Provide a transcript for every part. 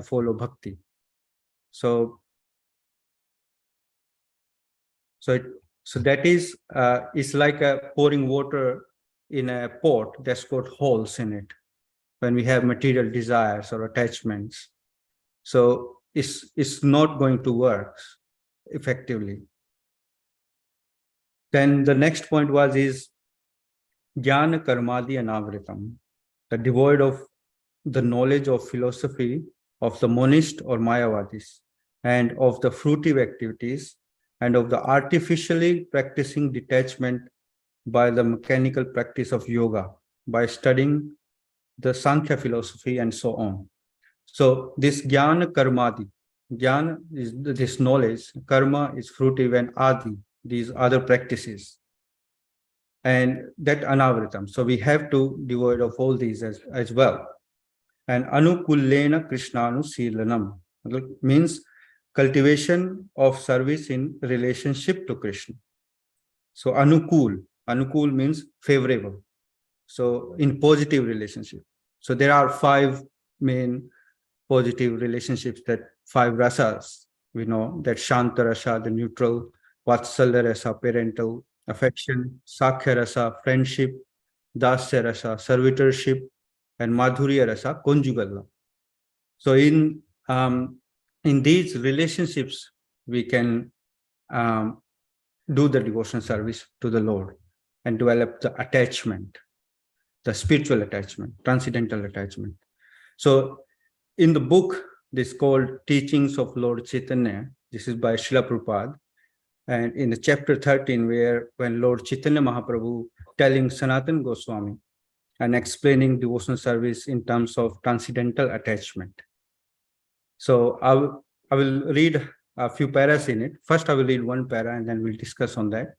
follow bhakti. So that is it's like pouring water in a pot that's got holes in it when we have material desires or attachments. So it's not going to work effectively. Then the next point is jnana karmadi anavritam, the devoid of the knowledge of philosophy of the monist or mayavadis, and of the fruitive activities, and of the artificially practicing detachment by the mechanical practice of yoga, by studying the Sankhya philosophy and so on. So this jnana karmadi, jnana is this knowledge, karma is fruitive, and adi, these other practices. And that anavritam. So we have to devoid of all these as well. And anukullena krishnanu silanam means cultivation of service in relationship to Krishna. So anukul means favorable. So in positive relationship. So there are 5 main positive relationships, that 5 rasas. We know that shanta rasa, the neutral, vatsalya rasa, parental affection, sakhya rasa, friendship, dasya rasa, servitorship, and madhurya rasa, conjugal love. So in these relationships, we can do the devotional service to the Lord and develop the attachment, the spiritual attachment, transcendental attachment. So in the book, this is called Teachings of Lord Chaitanya. This is by Srila Prabhupada. And in the chapter 13, when Lord Chaitanya Mahaprabhu telling Sanatana Goswami and explaining devotional service in terms of transcendental attachment. So I will read a few paras in it. First, I will read one para and then we'll discuss on that.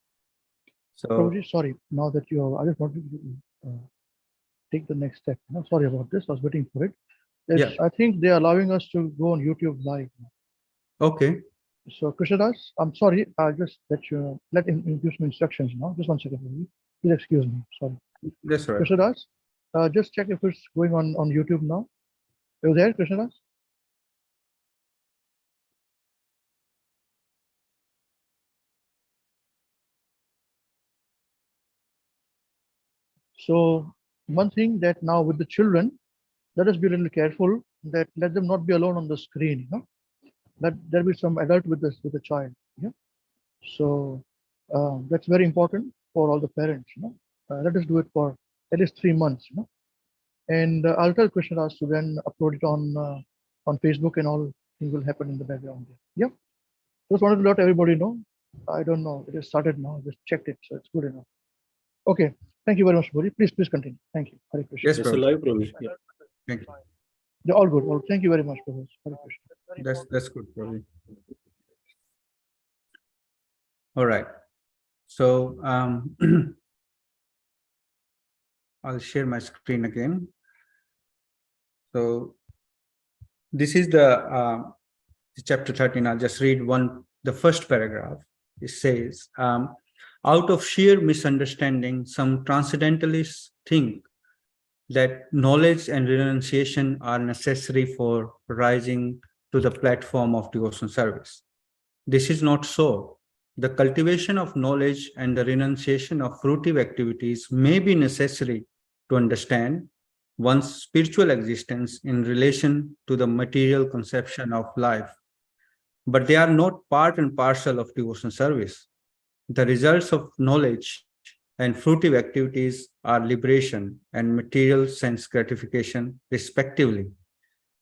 So, Prabhuji, sorry, now that I just wanted to take the next step. No, sorry about this. I was waiting for it. Yeah. I think they're allowing us to go on YouTube live. Okay. So Krishnadas, I'm sorry. I'll just let him give some instructions now. Just 1 second, please. Please excuse me. Sorry. That's right. Krishnadas, just check if it's going on YouTube now. Are you there, Krishnadas? So one thing that now with the children, let us be a little careful that let them not be alone on the screen. That there be some adult with the child. Yeah. So that's very important for all the parents. Let us do it for at least 3 months. And I'll tell Krishnadas to then upload it on Facebook, and all things will happen in the background. Yeah. Just wanted to let everybody know. I don't know. It has started now. Just checked it, so it's good enough. Okay. Thank you very much, Buri. Please continue. Thank you. Hare Krishna. Yes, Prabhu. Live, Prabhu. Yeah. Thank you. They're all good. Well, thank you very much, Prabhu. Hare Krishna. That's good, Prabhu. All right. So I'll share my screen again. So this is the chapter 13. I'll just read the first paragraph. It says, out of sheer misunderstanding, some transcendentalists think that knowledge and renunciation are necessary for rising to the platform of devotional service. This is not so. The cultivation of knowledge and the renunciation of fruitive activities may be necessary to understand one's spiritual existence in relation to the material conception of life, but they are not part and parcel of devotional service. The results of knowledge and fruitive activities are liberation and material sense gratification, respectively.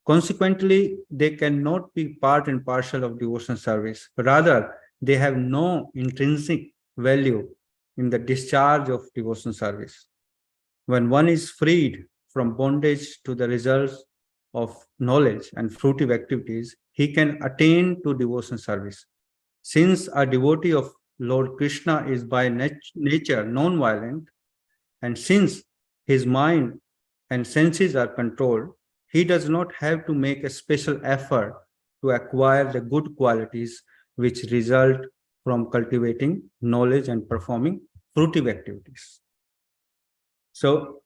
Consequently, they cannot be part and parcel of devotional service. Rather, they have no intrinsic value in the discharge of devotional service. When one is freed from bondage to the results of knowledge and fruitive activities, he can attain to devotional service. Since a devotee of Lord Krishna is by nature non-violent, and since his mind and senses are controlled, he does not have to make a special effort to acquire the good qualities which result from cultivating knowledge and performing fruitive activities. So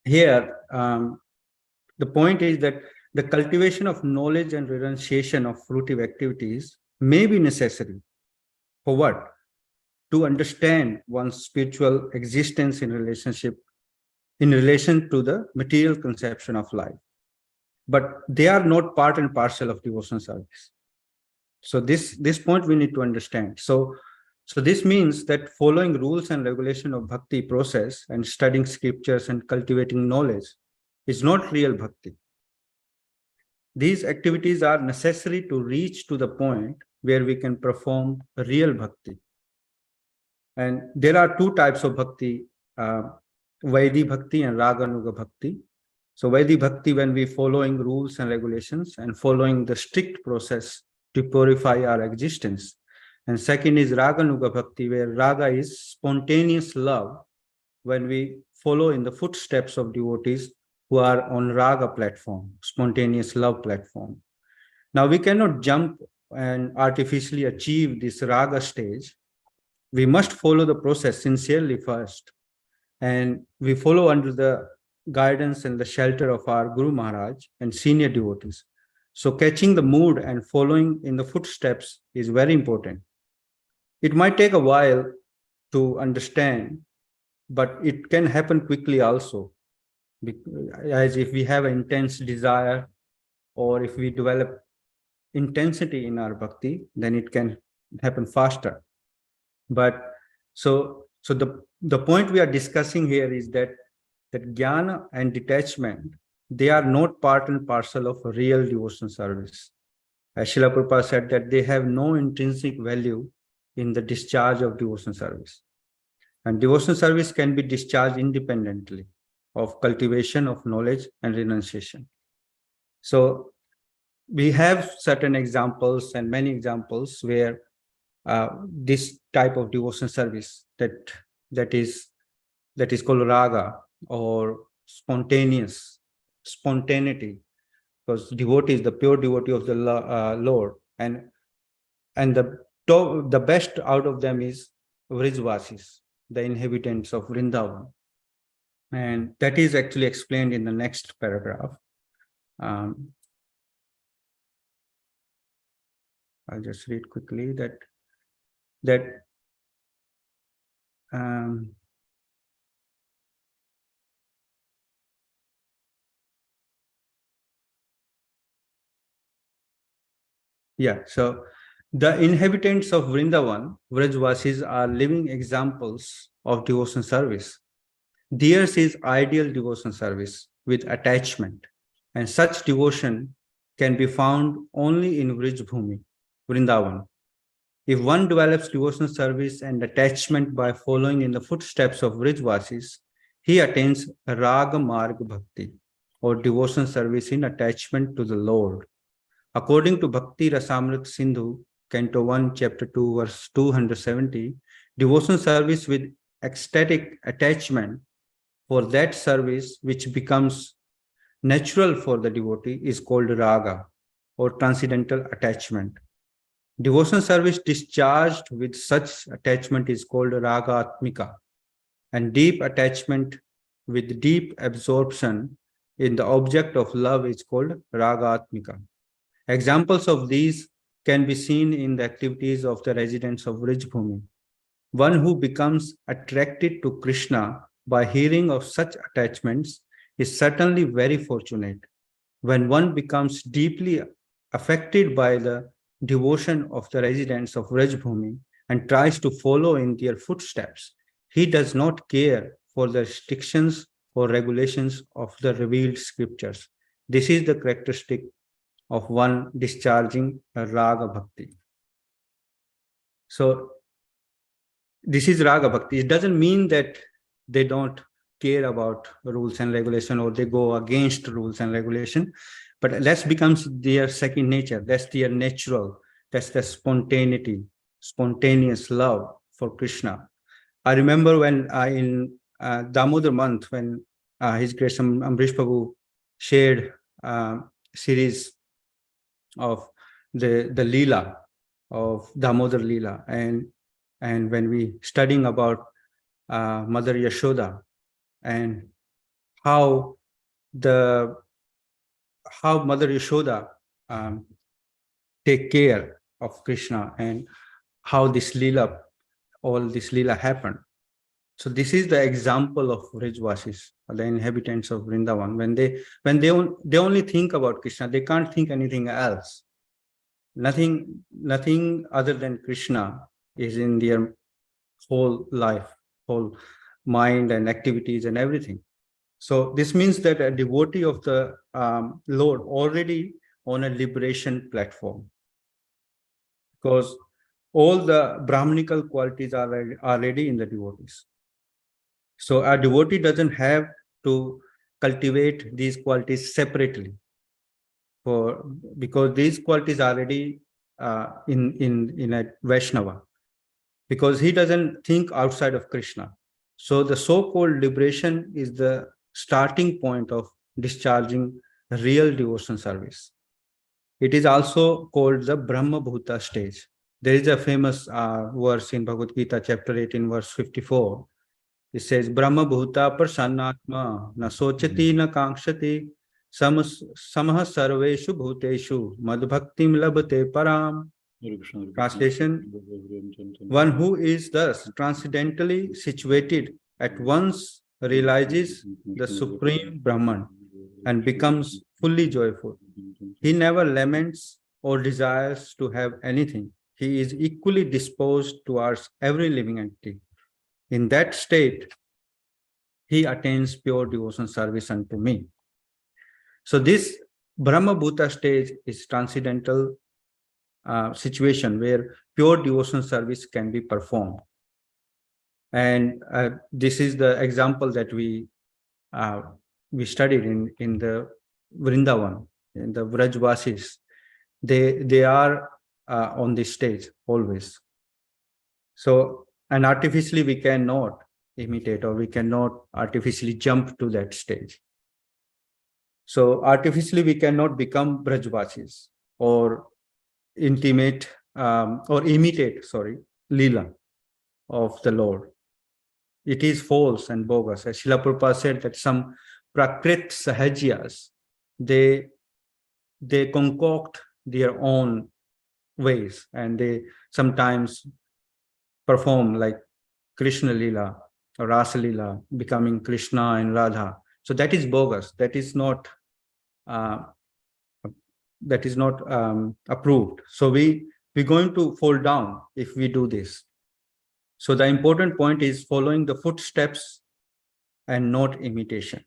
here, the point is that The cultivation of knowledge and renunciation of fruitive activities may be necessary. For what? To understand one's spiritual existence in relation to the material conception of life. But they are not part and parcel of devotional service. So this point we need to understand. So this means that following rules and regulation of bhakti process and studying scriptures and cultivating knowledge is not real bhakti. These activities are necessary to reach to the point where we can perform real bhakti. And there are two types of bhakti, Vaidhi bhakti and Raganuga bhakti. So Vaidhi bhakti, when we following rules and regulations and following the strict process to purify our existence. And second is Raganuga bhakti, where raga is spontaneous love, when we follow in the footsteps of devotees who are on raga platform, spontaneous love platform. Now we cannot jump and artificially achieve this raga stage. We must follow the process sincerely first. And we follow under the guidance and the shelter of our Guru Maharaj and senior devotees. So catching the mood and following in the footsteps is very important. It might take a while to understand, but it can happen quickly also. As if we have an intense desire, or if we develop intensity in our bhakti, then it can happen faster. But so the point we are discussing here is that jnana and detachment, they are not part and parcel of a real devotional service. As Srila Prabhupada said, that they have no intrinsic value in the discharge of devotional service. And devotional service can be discharged independently of cultivation of knowledge and renunciation. So we have certain examples and many examples where this type of devotional service that is called raga or spontaneity, because devotee is the pure devotee of the Lord, and the best out of them is Vrijvasis, the inhabitants of Vrindavan, and that is actually explained in the next paragraph. I'll just read quickly that so the inhabitants of Vrindavan, Vrajvasis, are living examples of devotion service. Theirs is ideal devotion service with attachment, and such devotion can be found only in Vrijbhumi, Vrindavan. If one develops devotional service and attachment by following in the footsteps of Vrijvasis, he attains Raga Marg Bhakti, or devotional service in attachment to the Lord. According to Bhakti Rasamrit Sindhu, Canto 1, Chapter 2, verse 270, devotional service with ecstatic attachment for that service which becomes natural for the devotee is called raga, or transcendental attachment. Devotional service discharged with such attachment is called raga atmika, and deep attachment with deep absorption in the object of love is called raga atmika. Examples of these can be seen in the activities of the residents of Vrijbhumi. One who becomes attracted to Krishna by hearing of such attachments is certainly very fortunate. When one becomes deeply affected by the devotion of the residents of Vrajbhumi and tries to follow in their footsteps, he does not care for the restrictions or regulations of the revealed scriptures. This is the characteristic of one discharging a raga bhakti. So this is raga bhakti. It doesn't mean that they don't care about rules and regulation or they go against rules and regulation, but that becomes their second nature. That's their natural. That's the spontaneous love for Krishna. I remember when in Damodar month, when His Grace Amrish Prabhu shared series of the Leela of Damodar Leela, and when we studying about Mother Yashoda and how how Mother Yashoda take care of Krishna, and how all this Leela happened. So this is the example of Vrajvasis, the inhabitants of Vrindavan. They only think about Krishna, they can't think anything else. Nothing other than Krishna is in their whole life, whole mind and activities and everything. So this means that a devotee of the Lord already on a liberation platform, because all the Brahmanical qualities are already in the devotees. So a devotee doesn't have to cultivate these qualities separately, because these qualities are already in a Vaishnava, because he doesn't think outside of Krishna. So the so-called liberation is the starting point of discharging real devotion service. It is also called the Brahma Bhuta stage. There is a famous verse in Bhagavad Gita, chapter 18, verse 54. It says, Brahma Bhuta Prasannatma na sochati na kankshati samah sarveshu bhuteshu madbhaktim labhate param. Translation: one who is thus transcendentally situated at once realizes the Supreme Brahman and becomes fully joyful. He never laments or desires to have anything. He is equally disposed towards every living entity. In that state, he attains pure devotion service unto me. So this Brahma Bhuta stage is transcendental situation where pure devotion service can be performed. And this is the example that we studied in the Vrindavan, in the Vrajvasis. They are on this stage always. So, and artificially we cannot imitate, or we cannot artificially jump to that stage. So artificially we cannot become Brajvasis or imitate Leela of the Lord. It is false and bogus. As Srila Prabhupada said that some Prakrit Sahajias, they concoct their own ways, and they sometimes perform like Krishna Leela or Rasa Leela, becoming Krishna and Radha. So that is bogus. That is not approved. So we're going to fall down if we do this. So the important point is following the footsteps and not imitation.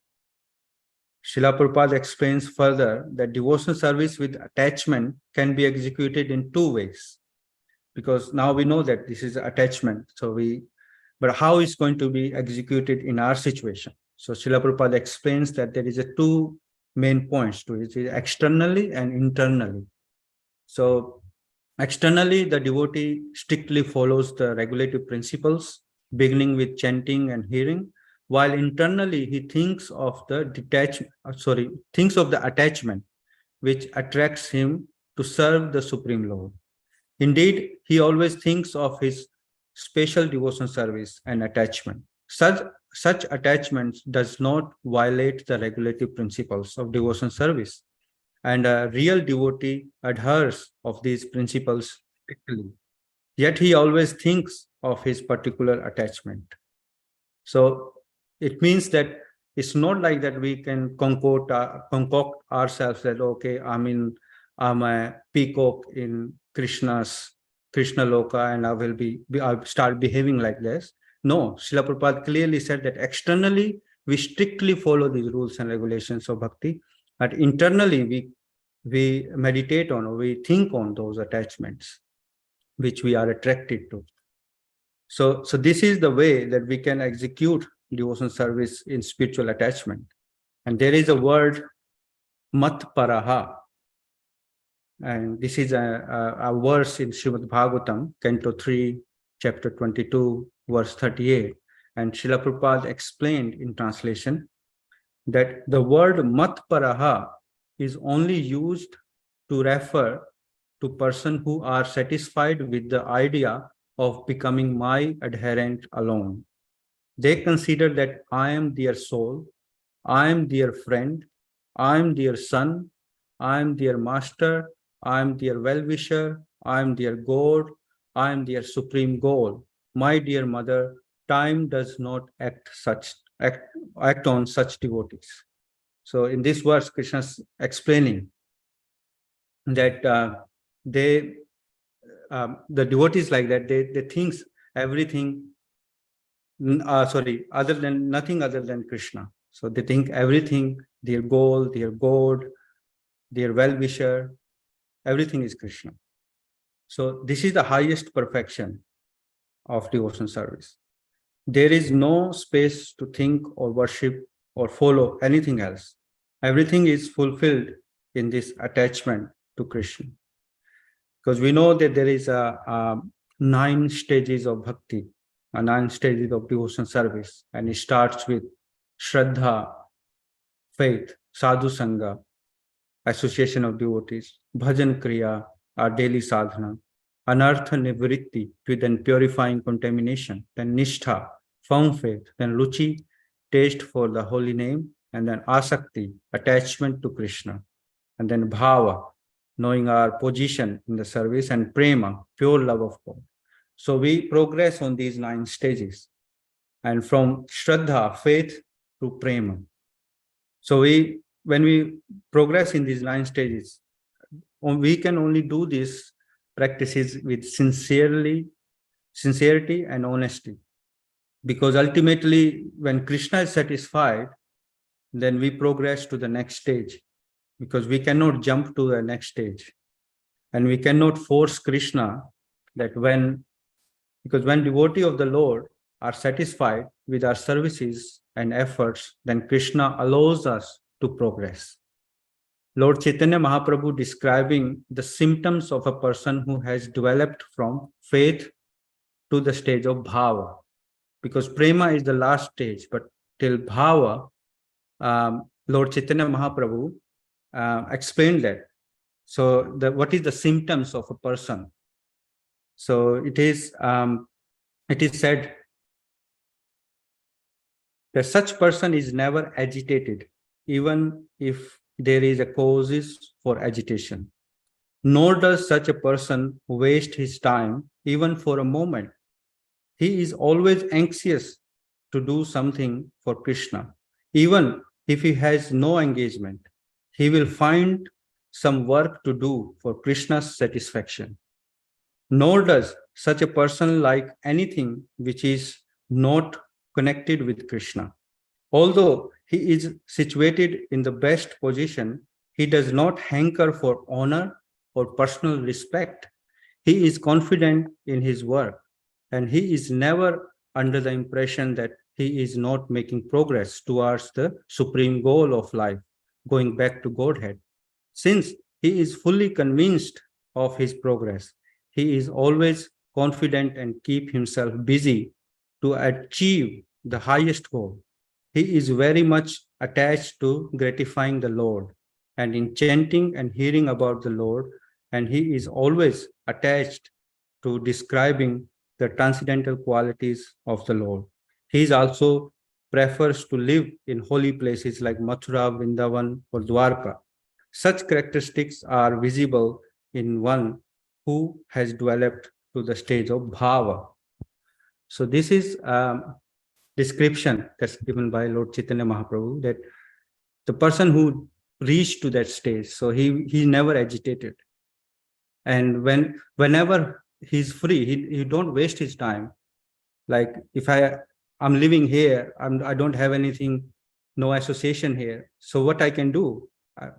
Srila Prabhupada explains further that devotional service with attachment can be executed in two ways, because now we know that this is attachment. But how it's going to be executed in our situation? So Srila Prabhupada explains that there is two main points to it: externally and internally. So externally, the devotee strictly follows the regulative principles, beginning with chanting and hearing, while internally he thinks of the attachment which attracts him to serve the Supreme Lord. Indeed, he always thinks of his special devotion service and attachment. Such attachments does not violate the regulative principles of devotion service, and a real devotee adheres of these principles strictly. Yet he always thinks of his particular attachment. So it means that it's not like that we can concoct ourselves that, okay, I'm a peacock in Krishna Loka, and I'll start behaving like this. No, Srila Prabhupada clearly said that externally we strictly follow these rules and regulations of bhakti, but internally we meditate on, or we think on those attachments which we are attracted to. So this is the way that we can execute devotion service in spiritual attachment. And there is a word mat paraha, and this is a verse in Srimad Bhagavatam, Canto 3, chapter 22, verse 38. And Srila Prabhupada explained in translation that the word mat paraha is only used to refer to persons who are satisfied with the idea of becoming my adherent alone. They consider that I am their soul, I am their friend, I am their son, I am their master, I am their well-wisher, I am their God, I am their supreme goal. My dear mother, time does not act on such devotees. So in this verse, Krishna is explaining that the devotees like that, they think everything, other than nothing other than Krishna. So they think everything, their goal, their God, their well-wisher, everything is Krishna. So this is the highest perfection of devotion service. There is no space to think or worship or follow anything else. Everything is fulfilled in this attachment to Krishna. Because we know that there is a 9 stages of bhakti, 9 stages of devotion service, and it starts with Shraddha, faith, Sadhu Sangha, association of devotees, Bhajan Kriya, our daily sadhana, Anartha Nivritti, with then purifying contamination, then Nishtha, firm faith, then Ruchi, taste for the holy name, and then Asakti, attachment to Krishna, and then Bhava, knowing our position in the service, and Prema, pure love of God. So we progress on these 9 stages, and from Shraddha, faith, to Prema. So when we progress in these 9 stages, we can only do these practices with sincerity and honesty. Because ultimately, when Krishna is satisfied, then we progress to the next stage. Because we cannot jump to the next stage. And we cannot force Krishna that because when devotees of the Lord are satisfied with our services and efforts, then Krishna allows us to progress. Lord Chaitanya Mahaprabhu describing the symptoms of a person who has developed from faith to the stage of bhava. Because prema is the last stage, but till bhava, Lord Chaitanya Mahaprabhu explained that. So what is the symptoms of a person? So it is said that such person is never agitated, even if there is a causes for agitation. Nor does such a person waste his time even for a moment. He is always anxious to do something for Krishna. Even if he has no engagement, he will find some work to do for Krishna's satisfaction. Nor does such a person like anything which is not connected with Krishna. Although he is situated in the best position, he does not hanker for honor or personal respect. He is confident in his work, and he is never under the impression that he is not making progress towards the supreme goal of life, going back to Godhead. Since he is fully convinced of his progress, he is always confident and keep himself busy to achieve the highest goal. He is very much attached to gratifying the Lord and in chanting and hearing about the Lord, and he is always attached to describing the transcendental qualities of the Lord. He also prefers to live in holy places like Mathura, Vrindavan, or Dwarka. Such characteristics are visible in one who has developed to the stage of bhava. So this is description that's given by Lord Chaitanya Mahaprabhu, that the person who reached to that stage, so he never agitated. And whenever he's free, he don't waste his time. Like if I'm living here, I don't have anything, no association here. So what I can do,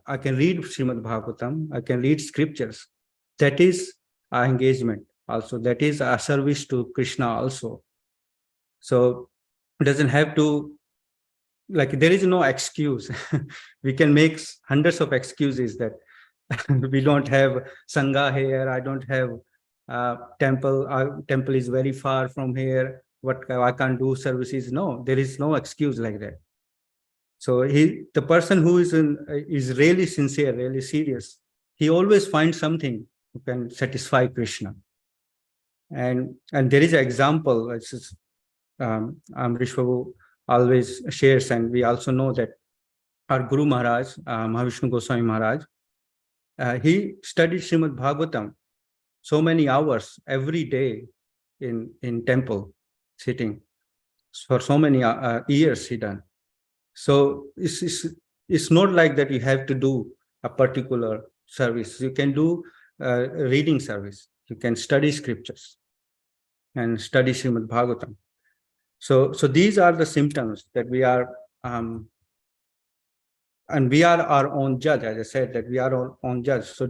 I can read Srimad Bhagavatam, I can read scriptures. That is our engagement also. That is our service to Krishna also. So it doesn't have to, like, there is no excuse. We can make hundreds of excuses that we don't have Sangha here, I don't have temple, our temple is very far from here, I can't do services. No, there is no excuse like that. So the person who is really sincere, really serious, he always finds something who can satisfy Krishna. And there is an example, Amrish Prabhu always shares, and we also know that our Guru Maharaj, Mahavishnu Goswami Maharaj, he studied Srimad Bhagavatam so many hours every day in temple, sitting for so many years he done. So it's not like that you have to do a particular service. You can do reading service. You can study scriptures and study Srimad Bhagavatam. So these are the symptoms that we are, and we are our own judge. As I said, that we are our own judge. So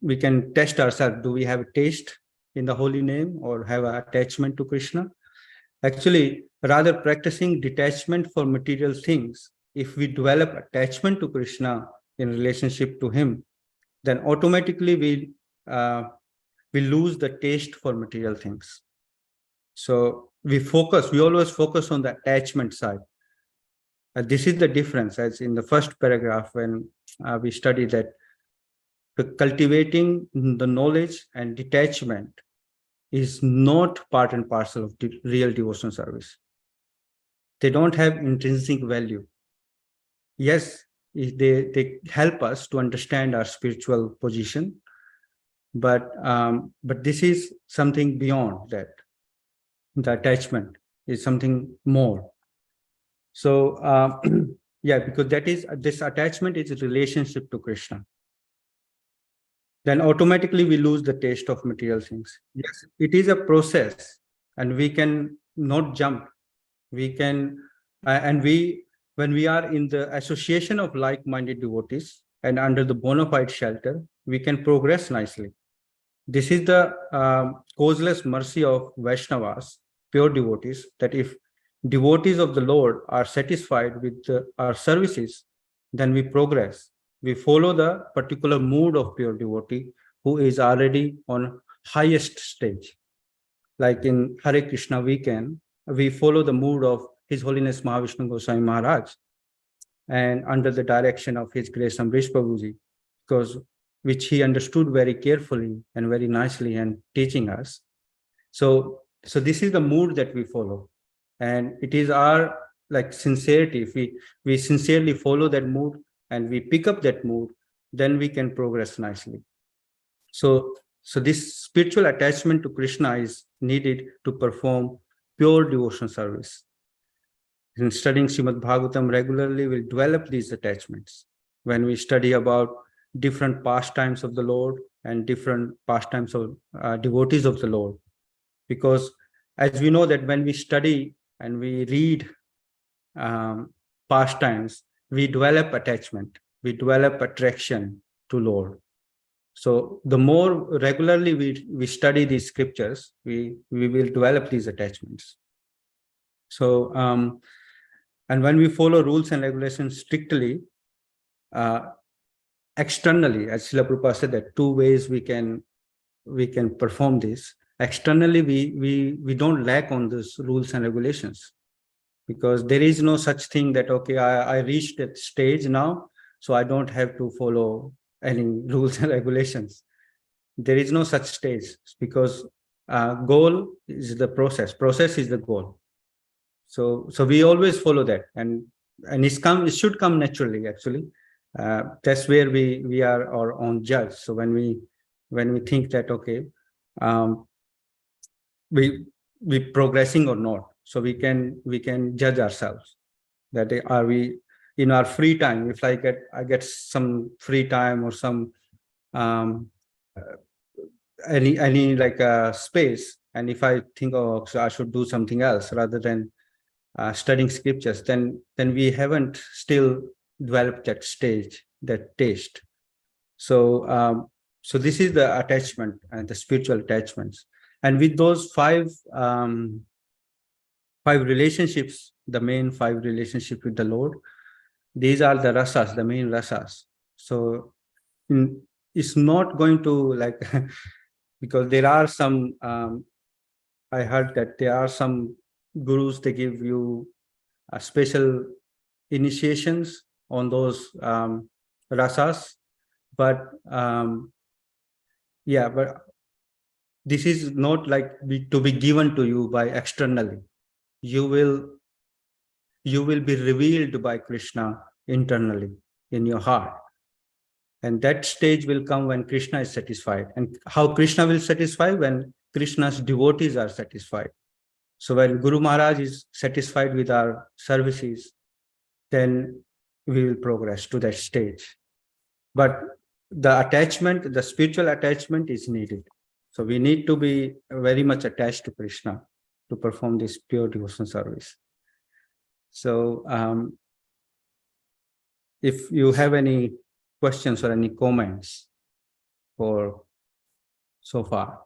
we can test ourselves. Do we have a taste in the holy name or have an attachment to Krishna? Actually, rather practicing detachment for material things, if we develop attachment to Krishna in relationship to him, then automatically we lose the taste for material things. So we always focus on the attachment side. This is the difference, as in the first paragraph when we study that cultivating the knowledge and detachment is not part and parcel of real devotional service. They don't have intrinsic value. Yes, they help us to understand our spiritual position, but this is something beyond that. The attachment is something more. So yeah, because this attachment is a relationship to Krishna. Then automatically we lose the taste of material things. Yes, it is a process, and we can not jump. We can, when we are in the association of like-minded devotees and under the bona fide shelter, we can progress nicely. This is the causeless mercy of Vaishnavas, pure devotees, that if devotees of the Lord are satisfied with our services, then we progress. We follow the particular mood of pure devotee who is already on highest stage. Like in Hare Krishna WECAN, we follow the mood of His Holiness Mahavishnu Goswami Maharaj, and under the direction of His Grace Amrish Prabhuji, because which he understood very carefully and very nicely and teaching us. So this is the mood that we follow, and it is our like sincerity. If we sincerely follow that mood and we pick up that mood, then we can progress nicely. So this spiritual attachment to Krishna is needed to perform pure devotional service. In studying Srimad Bhagavatam regularly, we'll develop these attachments. When we study about different pastimes of the Lord and different pastimes of devotees of the Lord, because as we know that when we study and we read pastimes, we develop attachment, we develop attraction to Lord. So the more regularly we study these scriptures, we will develop these attachments. So and when we follow rules and regulations strictly, externally, as Srila Prabhupada said, that two ways we can perform this. Externally, we don't lack on these rules and regulations, because there is no such thing that, okay, I reached that stage now, so I don't have to follow any rules and regulations. There is no such stage, because goal is the process is the goal. So we always follow that, and it should come naturally, actually. That's where we are our own judge. So when we think that, okay, we progressing or not, so we can judge ourselves, that are we in our free time. If I get some free time or some any like space, and if I think, oh, so I should do something else rather than studying scriptures, then we haven't still developed that stage, that taste. So this is the attachment and the spiritual attachments. And with those five relationships, the main five relationships with the Lord, these are the rasas, the main rasas. So it's not going to like because there are some I heard that there are some gurus, they give you special initiations on those rasas, but yeah, but this is not like to be given to you by externally. You will be revealed by Krishna internally in your heart. And that stage will come when Krishna is satisfied. And how Krishna will satisfy? When Krishna's devotees are satisfied. So when Guru Maharaj is satisfied with our services, then we will progress to that stage. But the attachment, the spiritual attachment is needed. So we need to be very much attached to Krishna to perform this pure devotion service. So if you have any questions or any comments for so far.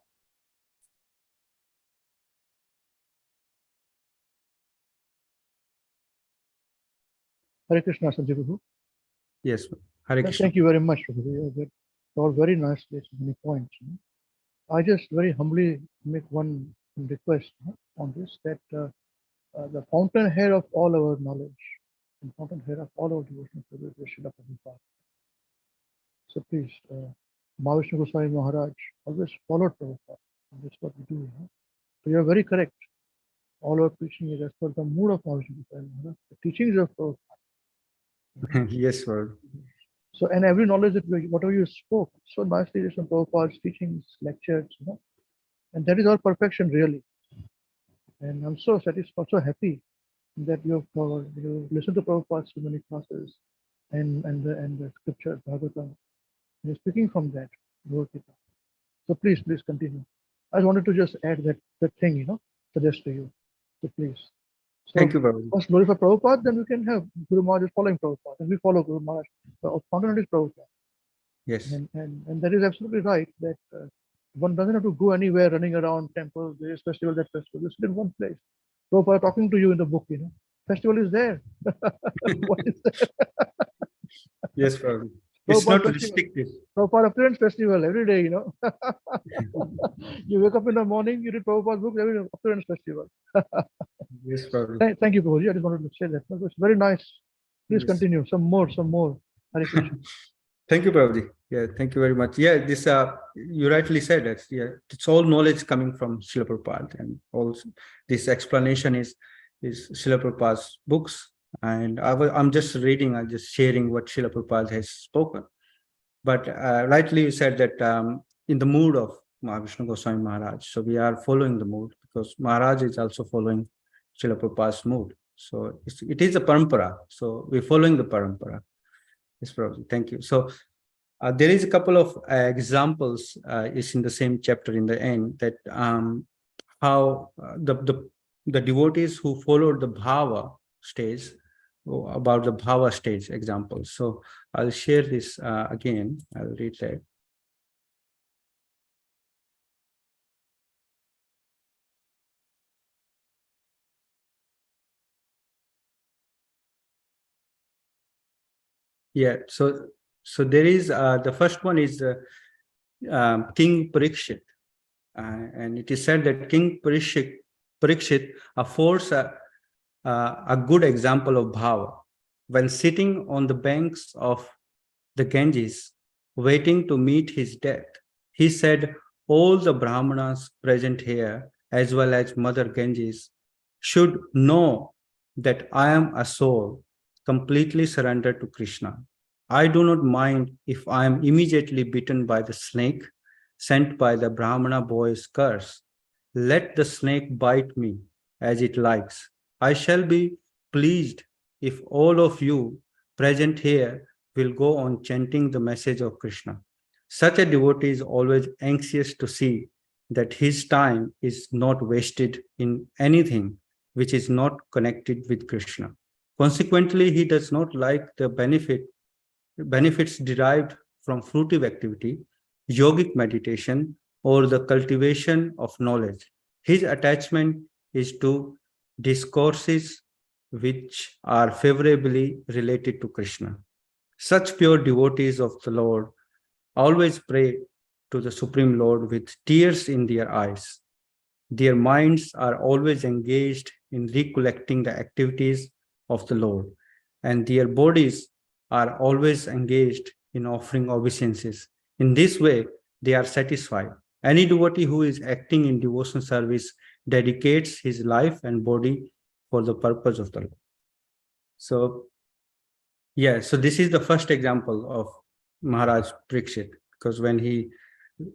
Hare Krishna, Sanjeev. Yes, Hare Krishna. Thank you very much, Prabhu. That all very nicely, many points. I just very humbly make one request on this, that the fountainhead of all our knowledge, and fountainhead of all our devotion service is Srila Prabhupada. So please, Mahavishnu Goswami Maharaj always followed Prabhupada. And that's what we do. So you are very correct. All our preaching is as per the mood of Mahavishnu Goswami Maharaj, the teachings of Prabhupada. Yes, sir. So, and every knowledge that whatever you spoke, so nicely is from Prabhupada's teachings, lectures, and that is our perfection really. And I'm so satisfied, so happy that you listen to Prabhupada's so many classes and the scripture, Bhagavatam. You're speaking from that, Bhagavad Gita. So please continue. I wanted to just add that thing, suggest to you. So please. So thank you, Prabhu. First glorify Prabhupada, then we can have Guru Maharaj is following Prabhupada, and we follow Guru Maharaj. So fountain is Prabhupada. Yes. And that is absolutely right, that one doesn't have to go anywhere running around temples, this festival, that festival. You sit in one place. Prabhupada talking to you in the book, Festival is there. What is there? Yes, Prabhu. It's not festival. restricted. Prabhupada Appearance Festival every day, You wake up in the morning, you read Prabhupada's book, every day, Appearance Festival. Yes, Prabhu. Thank you, Prabhuji. I just wanted to say that. It's very nice. Please continue. Some more. Hare Krishna. Thank you, Prabhuji. Yeah, thank you very much. Yeah, this you rightly said that. Yeah, it's all knowledge coming from Srila Prabhupada, and also this explanation is Srila Prabhupada's books. And I'm just reading, I'm just sharing what Srila Prabhupada has spoken. But rightly you said that in the mood of Mahavishnu Goswami Maharaj, so we are following the mood because Maharaj is also following Srila Prabhupada's mood. So it is a parampara. So we're following the parampara. Yes, Prabhuji. Thank you. So there is a couple of examples is in the same chapter in the end that how the devotees who followed the bhava stage, about the bhava stage examples. So I'll share this again. I'll read that. Yeah, so there is the first one is King Parikshit, and it is said that King Parikshit affords a good example of bhava. When sitting on the banks of the Ganges, waiting to meet his death, he said, all the Brahmanas present here, as well as Mother Ganges, should know that I am a soul completely surrendered to Krishna. I do not mind if I am immediately bitten by the snake sent by the Brahmana boy's curse. Let the snake bite me as it likes. I shall be pleased if all of you present here will go on chanting the message of Krishna. Such a devotee is always anxious to see that his time is not wasted in anything which is not connected with Krishna. Consequently, he does not like the benefits derived from fruitive activity, yogic meditation, or the cultivation of knowledge. His attachment is to discourses which are favorably related to Krishna. Such pure devotees of the Lord always pray to the Supreme Lord with tears in their eyes. Their minds are always engaged in recollecting the activities of the Lord, and their bodies are always engaged in offering obeisances. In this way, they are satisfied. Any devotee who is acting in devotion service dedicates his life and body for the purpose of the Lord. So, yeah, so this is the first example of Maharaj Parikshit, because when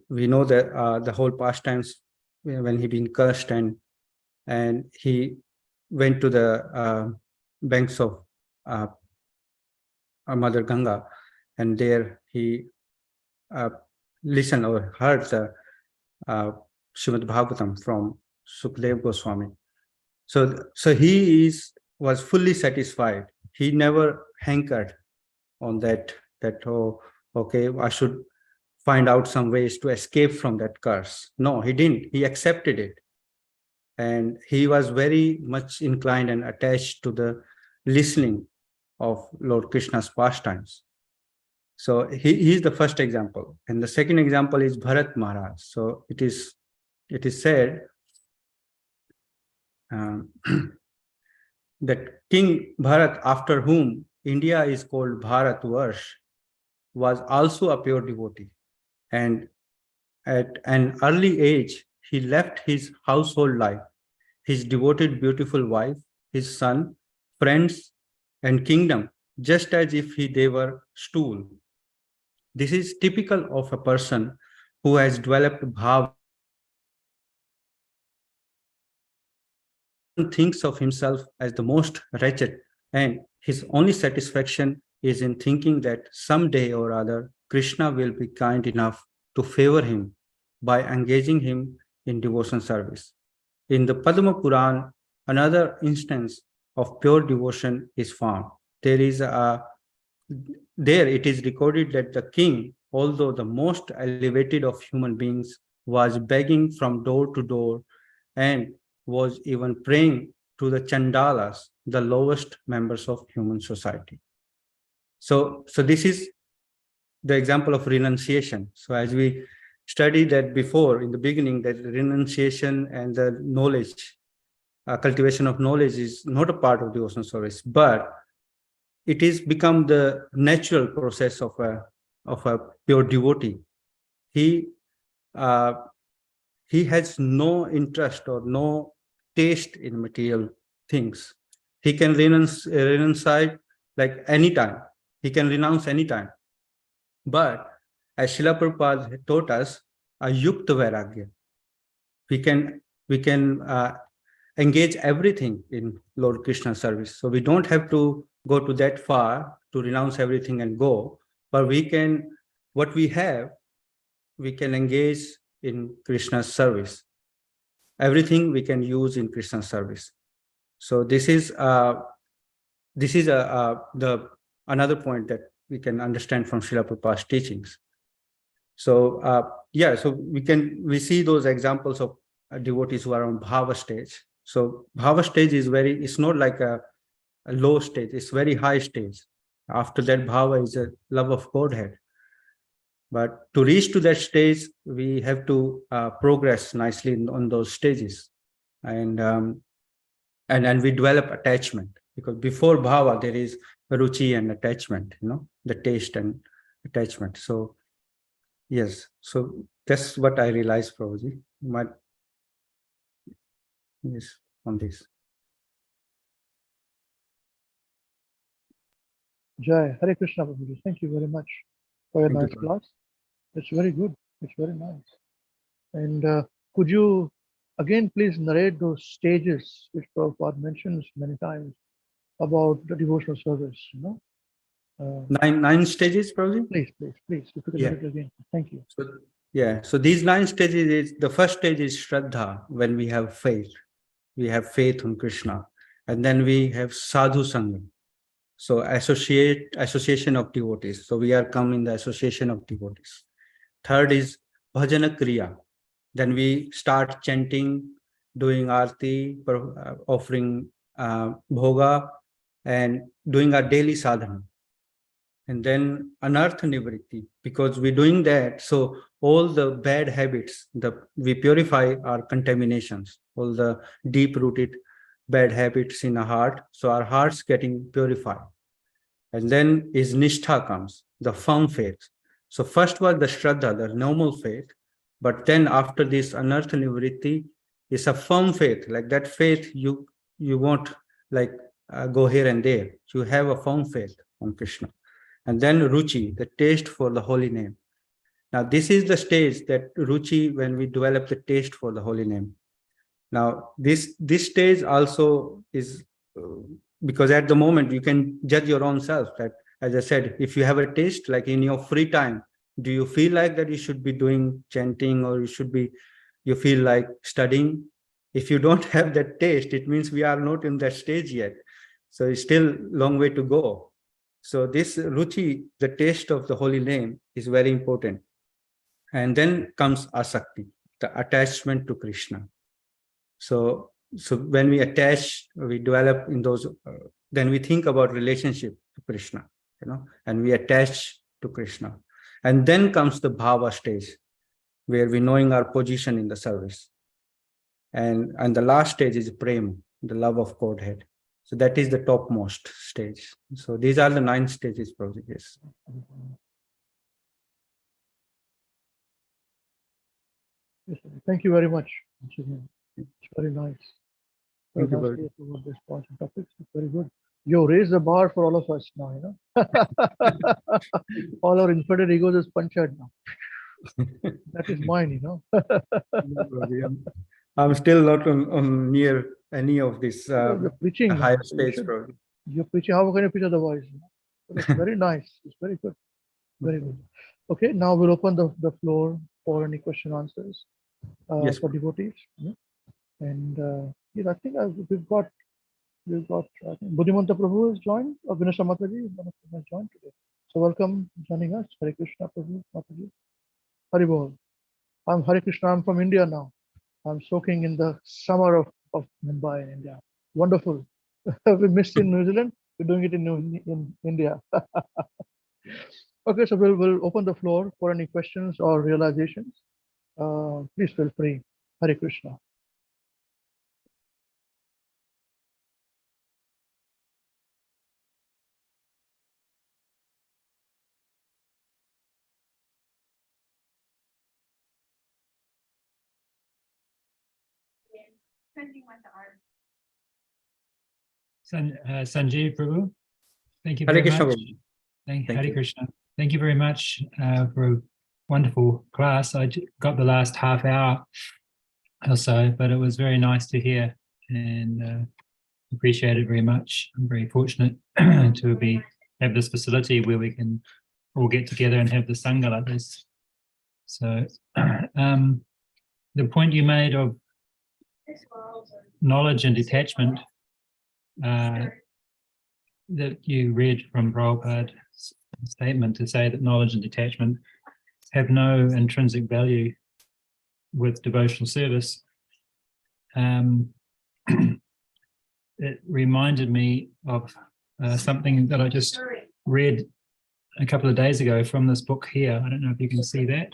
we know that the whole pastimes, when he been cursed and he went to the banks of Mother Ganga, and there he uh, listened or heard the Srimad Bhagavatam from Sukdev Goswami. So he was fully satisfied. He never hankered on that, oh, okay, I should find out some ways to escape from that curse. No, he didn't. He accepted it. And he was very much inclined and attached to the listening of Lord Krishna's pastimes. So he is the first example. And the second example is Bharat Maharaj. So it is said that King Bharat, after whom India is called Bharatvarsh, was also a pure devotee. And at an early age, he left his household life, his devoted, beautiful wife, his son, friends, and kingdom, just as if they were stool. This is typical of a person who has developed bhava, thinks of himself as the most wretched, and his only satisfaction is in thinking that someday or other Krishna will be kind enough to favor him by engaging him in devotion service. In the Padma Puran, another instance of pure devotion is found. There it is recorded that the king, although the most elevated of human beings, was begging from door to door and was even praying to the Chandalas, the lowest members of human society. So this is the example of renunciation. So as we studied that before in the beginning, that renunciation and the knowledge, cultivation of knowledge is not a part of devotional service, but it is become the natural process of a pure devotee. He has no interest or no taste in material things. He can renounce like anytime. He can renounce anytime. But as Srila Prabhupada taught us, a yukta vairagya, we can engage everything in Lord Krishna service. So we don't have to go to that far to renounce everything and go, but what we have, we can engage in Krishna's service. Everything we can use in Krishna's service. So this is the another point that we can understand from Srila Prabhupada's teachings. So so we see those examples of devotees who are on bhava stage. So bhava stage it's not like a low stage, it's very high stage. After that, bhava is a love of Godhead. But to reach to that stage, we have to progress nicely on those stages, and we develop attachment, because before bhava there is ruchi and attachment, the taste and attachment. So yes, so that's what I realized, Prabhuji. Yes, on this. Jai, Hare Krishna, Prabhuji. Thank you very much for your Thank you, nice Prabhu. class. It's very good. It's very nice. And could you again please narrate those stages which Prabhupada mentions many times about the devotional service? Nine stages, Prabhuji? Please. If you could Yeah. narrate again. Thank you. So these 9 stages is, the first stage is Shraddha, when we have faith. We have faith on Krishna. And then we have Sadhu Sangha. So association of devotees. So we are come in the association of devotees. Third is Bhajana Kriya. Then we start chanting, doing arti, offering bhoga, and doing our daily sadhana. And then anartha nivritti, because we're doing that, so all the bad habits, we purify our contaminations, all the deep-rooted bad habits in our heart, so our heart's getting purified. And then is nishtha comes, the firm faith. So first was the shraddha, the normal faith, but then after this anartha nivritti is a firm faith, like that faith you won't like go here and there. You have a firm faith on Krishna. And then ruchi, the taste for the holy name. Now, this is the stage that ruchi, when we develop the taste for the holy name. Now, this stage also is because at the moment you can judge your own self. That, as I said, if you have a taste, like in your free time, do you feel like that you should be doing chanting, or you feel like studying? If you don't have that taste, it means we are not in that stage yet. So it's still a long way to go. So this ruchi, the taste of the holy name, is very important. And then comes asakti, the attachment to Krishna. So when we attach, we develop in those, then we think about relationship to Krishna, and we attach to Krishna. And then comes the bhava stage, where we knowing our position in the service. And the last stage is prema, the love of Godhead. So that is the topmost stage. So these are the 9 stages, Prabhu. Yes. Yes, thank you very much. It's very nice. Very Thank you, nice Prabhu. to hear about this point and topics. It's very good. You raise the bar for all of us now, All our inflated egos is punctured now. That is mine, I'm still not on near any of this You're preaching now. higher So you stage, should- Prabhu. You're preaching. How can you preach otherwise? So that's very nice. It's very good. Very good. Okay, now we'll open the floor for any question answers Yes, for devotees. And yes, I think we've got I think Buddhimanta Prabhu has joined, or Vinasha Mataji has joined today. So welcome joining us. Hare Krishna Prabhu, Mataji. Hari Bol. I'm Hare Krishna. I'm from India now. I'm soaking in the summer of Mumbai, India. Wonderful. We missed in New Zealand. We're doing it in India. Okay, so we'll open the floor for any questions or realizations. Please feel free. Hare Krishna. Sanjeev, Prabhu, thank you Hare very Krishna, much. Prabhu. Thank Thank Hare you. Krishna. Thank you very much for a wonderful class. I got the last half hour or so, but it was very nice to hear and appreciate it very much. I'm very fortunate to have this facility where we can all get together and have the Sangha like this. So the point you made of knowledge and detachment that you read from Prabhupada's statement to say that knowledge and detachment have no intrinsic value with devotional service, it reminded me of something that I just read a couple of days ago from this book here. I don't know if you can see that.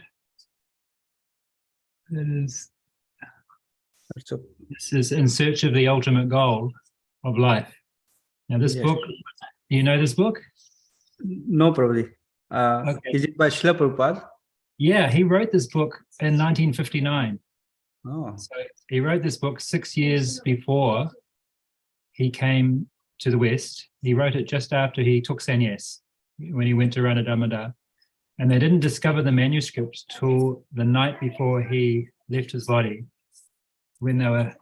This is In Search of the Ultimate Goal of Life. Now this Yes. book, you know this book? No, Prabhu. Okay. Is it by Srila Prabhupada? Yeah, he wrote this book in 1959. Oh, So he wrote this book 6 years before he came to the West. He wrote it just after he took sannyas, when he went to Ranadamada. And they didn't discover the manuscript till the night before he left his body. When they were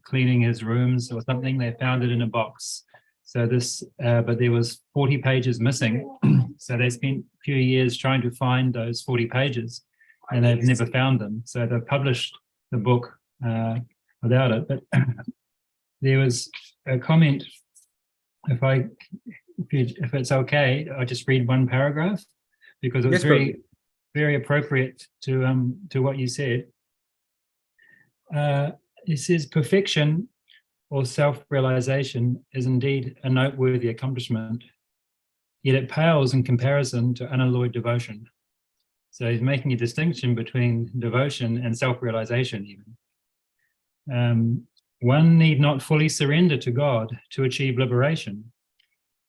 cleaning his rooms or something, they found it in a box. So but there was 40 pages missing. So they spent a few years trying to find those 40 pages, and they've never found them. So they published the book without it. But there was a comment. If it's okay, I'll just read one paragraph, because it was yes, Prabhu. very appropriate to what you said. It says, perfection or self-realization is indeed a noteworthy accomplishment, yet it pales in comparison to unalloyed devotion. So he's making a distinction between devotion and self-realization even. One need not fully surrender to God to achieve liberation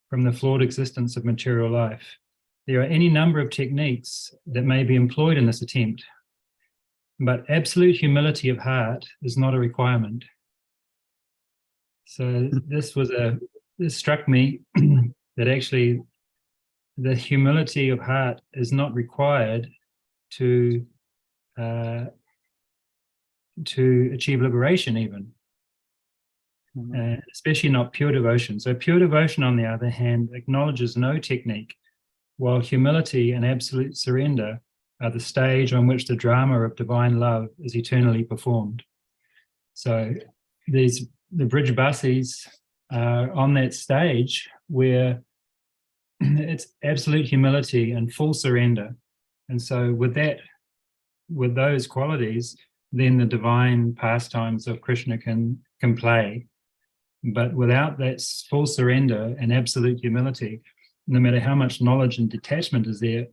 from the flawed existence of material life. There are any number of techniques that may be employed in this attempt, but absolute humility of heart is not a requirement. So this struck me that actually the humility of heart is not required to achieve liberation even. Especially not pure devotion. So pure devotion, on the other hand, acknowledges no technique, while humility and absolute surrender are the stage on which the drama of divine love is eternally performed. So the Brijbasis are on that stage where it's absolute humility and full surrender. And so with those qualities, then the divine pastimes of Krishna can play. But without that full surrender and absolute humility, no matter how much knowledge and detachment is there,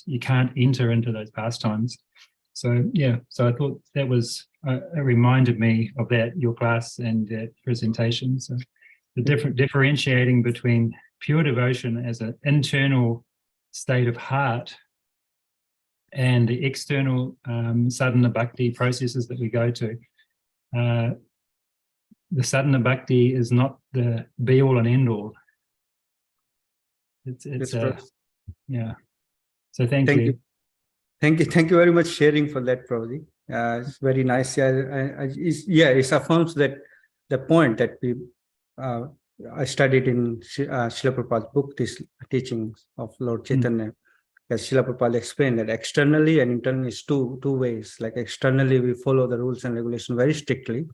you can't enter into those pastimes. So yeah, so I thought that was it reminded me of that, your class and that presentation. So the differentiating between pure devotion as an internal state of heart and the external sadhana bhakti processes that we go to. The sadhana bhakti is not the be all and end all. It's yeah. So thank you. Thank you very much sharing for that, Prabhu. It's very nice. It affirms that the point that I studied in Srila Prabhupada's book, this teachings of Lord Chaitanya. As Srila Prabhupada explained, that externally and internally is two ways. Like externally, we follow the rules and regulations very strictly,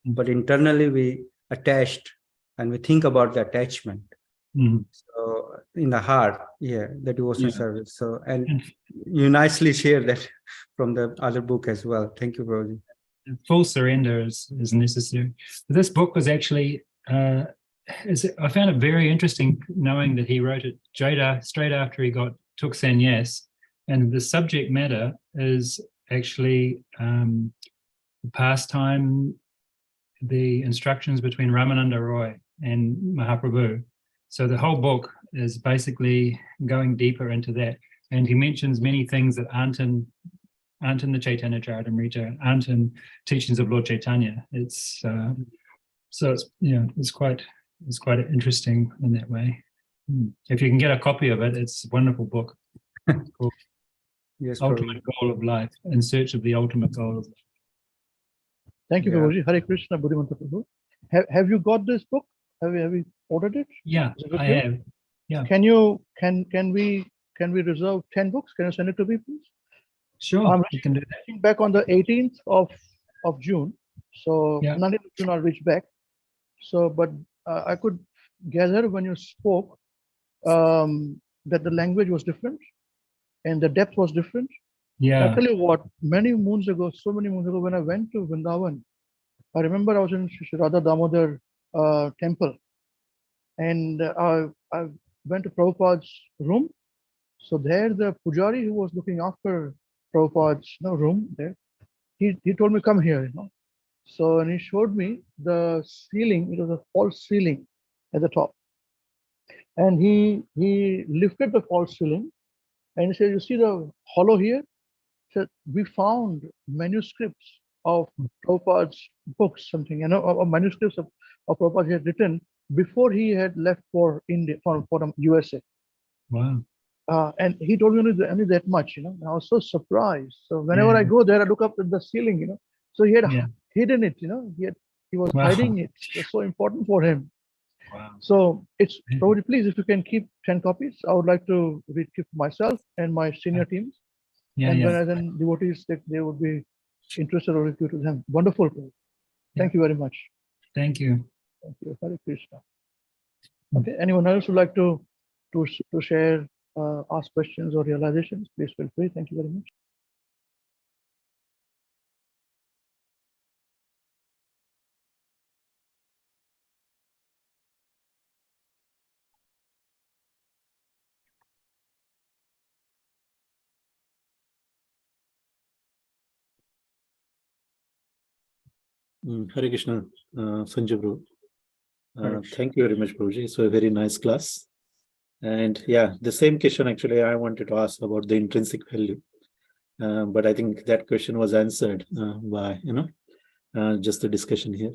but internally we attached and we think about the attachment. So in the heart, the devotional service. So, and you nicely share that from the other book as well. Thank you, Prabhuji. Full surrender is necessary. This book was actually, I found it very interesting knowing that he wrote it straight after he took sannyas, and the subject matter is actually the pastime, the instructions between Ramananda Roy and Mahaprabhu. So the whole book is basically going deeper into that, and he mentions many things that aren't in the Chaitanya Charitamrita, aren't in teachings of Lord Chaitanya. It's quite interesting in that way. If you can get a copy of it, it's a wonderful book. Called Yes, Ultimate Goal of Life, in search of the ultimate goal of life. Thank you, Prabhuji. Hare Krishna, Buddhimanta Prabhu. Have you got this book? Have you ordered it? Yeah, I have. Yeah. Can we reserve 10 books? Can you send it to me, please? Sure, you can do that. Back on the 18th of June. So 19th of June I'll reach back. So, but I could gather when you spoke that the language was different and the depth was different. Yeah. I'll tell you what, so many moons ago, when I went to Vrindavan, I remember I was in Shri Radha Damodar temple, and I went to Prabhupada's room. So there, the pujari who was looking after Prabhupada's room there, he told me, come here, So, and he showed me the ceiling. It was a false ceiling at the top, and he lifted the false ceiling, and he said, "You see the hollow here? So we found manuscripts of Prabhupada's books, something, or manuscripts of Prabhupada he had written before he had left for India, for the USA." Wow. And he told me only that much, And I was so surprised. So whenever I go there, I look up at the ceiling, So he had hidden it, he was hiding it. It's so important for him. Wow. So it's probably, please, if you can keep 10 copies, I would like to keep myself and my senior teams. And then devotees, they would be interested or review to them. Wonderful. Thank you very much. Thank you. Thank you. Hare Krishna. Okay. Anyone else would like to share, ask questions or realizations? Please feel free. Thank you very much. Hare Krishna, Sanjeev. Thank you very much, Prabhuji. So a very nice class. And the same question actually I wanted to ask about the intrinsic value. But I think that question was answered by, just the discussion here.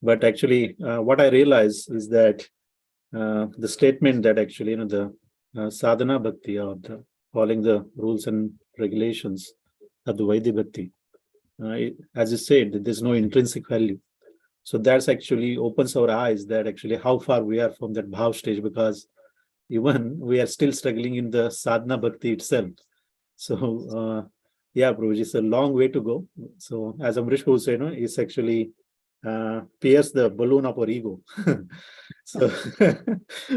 But actually, what I realize is that the statement that actually, the sadhana bhakti, or following the rules and regulations of the Vaidhi bhakti. As you said, there's no intrinsic value. So that's actually opens our eyes that actually how far we are from that bhav stage, because even we are still struggling in the sadhana bhakti itself. So yeah, Prabhuji, it's a long way to go. So as Amrish Prabhu said, it's actually pierce the balloon of our ego. So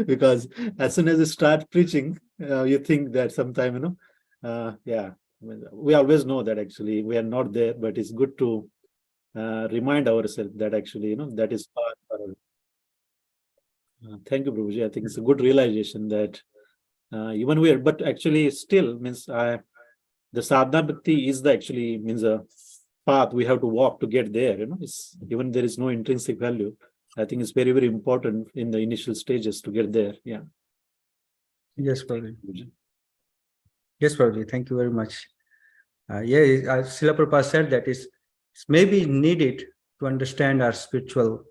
because as soon as you start preaching, you think that sometime, yeah, we always know that actually we are not there, but it's good to remind ourselves that actually, that is far, far away. Thank you, Prabhuji. I think it's a good realization that even we are, but actually still means the sadhana bhakti is the actually means a path we have to walk to get there. It's, even there is no intrinsic value. I think it's very, very important in the initial stages to get there. Yeah. Yes, Prabhuji. Yes, Prabhuji. Thank you very much. Srila Prabhupada said that it's maybe needed to understand our spiritual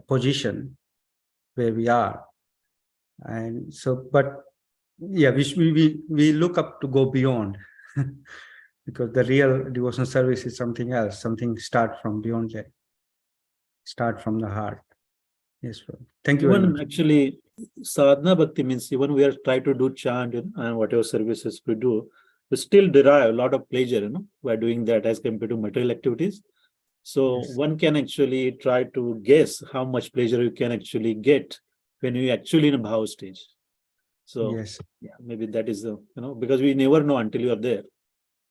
position where we are, and so, but yeah, we look up to go beyond. Because the real devotional service is something else, something start from beyond that, start from the heart. Yes, Prabhu. Thank you very Even much. actually, sadhana bhakti means even we are trying to do chant and whatever services we do, we still derive a lot of pleasure, by doing that as compared to material activities. So Yes. one can actually try to guess how much pleasure you can actually get when you actually in a bhav stage. So Yes. yeah, maybe that is the, because we never know until you are there,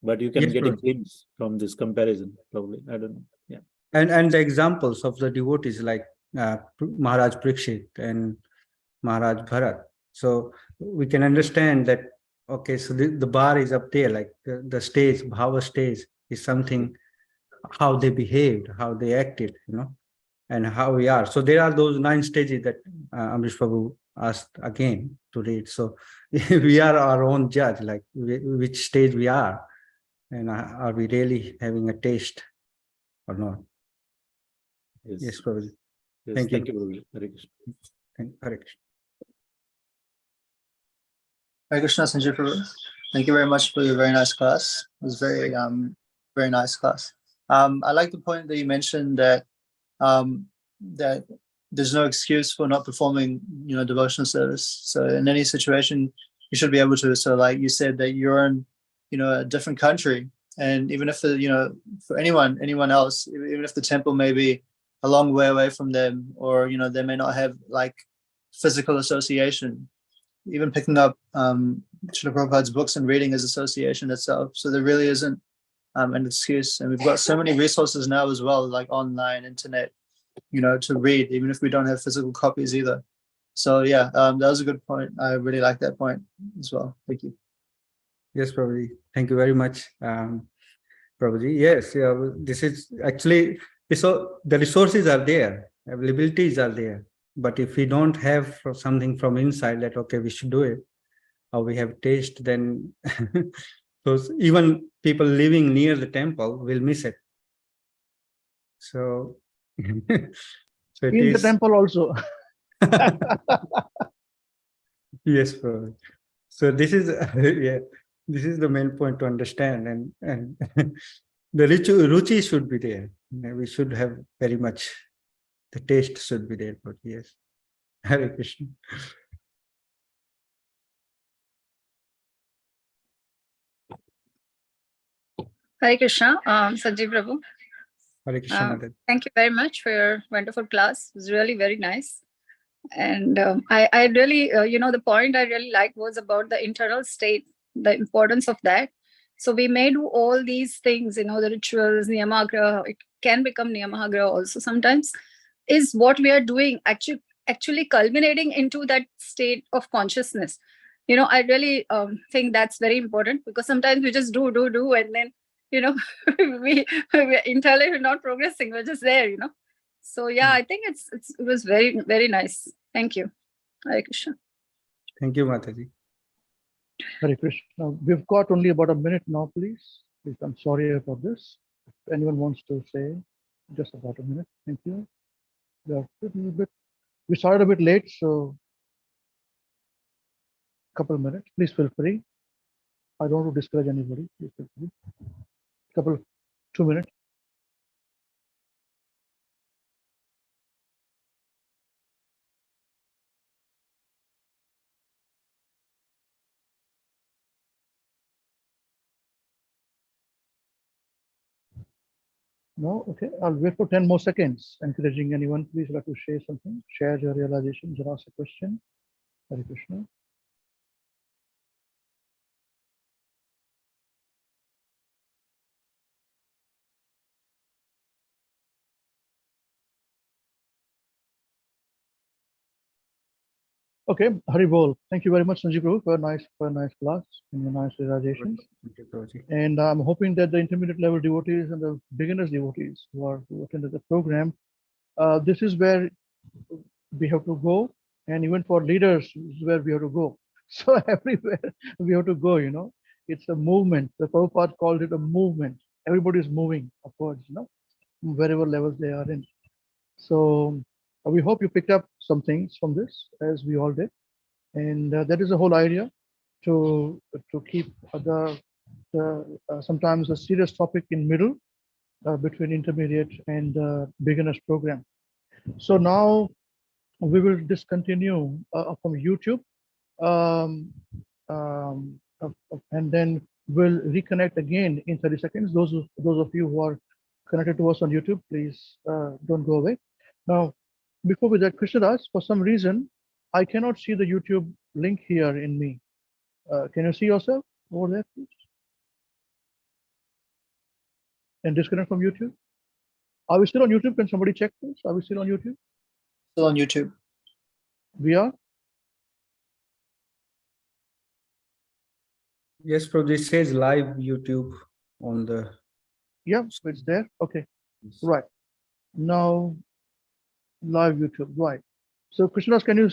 but you can Yes, get a Prabhu. glimpse from this comparison, probably. I don't know. Yeah. And the examples of the devotees like Maharaj Parikshit and Maharaj Bharat. So we can understand that, okay, so the bar is up there, like the stage, bhava stage is something, how they behaved, how they acted, and how we are. So there are those 9 stages that Amrish Prabhu asked again to read. So we are our own judge, like which stage we are, and are we really having a taste or not? Yes, Prabhu. Yes. Thank you. Thank you, Prabhuji. Hare Krishna. Hare Krishna. Hare Krishna, Sanjeev Prabhu. Thank you very much for your very nice class. It was very nice class. I like the point that you mentioned that that there's no excuse for not performing, devotional service. So in any situation, you should be able to. So like you said that you're in, a different country, and even if for anyone else, even if the temple may be a long way away from them, or they may not have like physical association, even picking up Srila Prabhupada's books and reading is association itself. So there really isn't an excuse. And we've got so many resources now as well, like online, internet, to read, even if we don't have physical copies either. So yeah, that was a good point. I really like that point as well. Thank you. Yes, Prabhuji. Thank you very much, Prabhuji. Yes, this is actually, so the resources are there, availabilities are there. But if we don't have something from inside that, okay, we should do it, or we have taste, then so even people living near the temple will miss it. So, so it In the is, temple also. yes, Prabhuji. So this is yeah, this is the main point to understand, and the ruchi should be there. We should have very much, the taste should be there. But yes, Hare Krishna. Hare Krishna, Sanjeev Prabhu. Hare Krishna, Mother. Thank you very much for your wonderful class. It was really very nice. And I really, the point I really liked was about the internal state, the importance of that. So we may do all these things, the rituals, niyamagra, it can become niyamagra also sometimes. Is what we are doing actually culminating into that state of consciousness? I really think that's very important, because sometimes we just do, and then, we internally we're not progressing. We're just there, So yeah, I think it was very, very nice. Thank you. Hare Krishna. Thank you, Mataji. Hare Krishna. We've got only about a minute now, please. I'm sorry about this. If anyone wants to say, just about a minute. Thank you. We started a bit late, so couple of minutes. Please feel free. I don't want to discourage anybody. Please feel free. 2 minutes. No? Okay. I'll wait for 10 more seconds. Encouraging anyone, please like to share something. Share your realizations or ask a question. Hare Krishna. Okay, Hari Bol. Thank you very much, Sanjeev Prabhu, for a nice class and your nice realizations. Thank you, Prabhuji. And I'm hoping that the intermediate level devotees and the beginners devotees who attended the program, this is where we have to go. And even for leaders, this is where we have to go. So everywhere we have to go, you know, it's a movement. The Prabhupada called it a movement. Everybody is moving upwards, you know, wherever levels they are in. So we hope you picked up some things from this, as we all did. And that is the whole idea, to keep sometimes a serious topic in middle between intermediate and beginners program. So now we will discontinue from YouTube, and then we'll reconnect again in 30 seconds. Those of you who are connected to us on YouTube, please don't go away. Now, before we that, Krishnadas, for some reason, I cannot see the YouTube link here in me. Can you see yourself over there, please? And disconnect from YouTube. Are we still on YouTube? Can somebody check this? Are we still on YouTube? Still on YouTube. We are? Yes, Prabhuji, it says live YouTube on the. Yeah, so it's there. Okay, right. Now, live YouTube, right. So Krishnadas, can you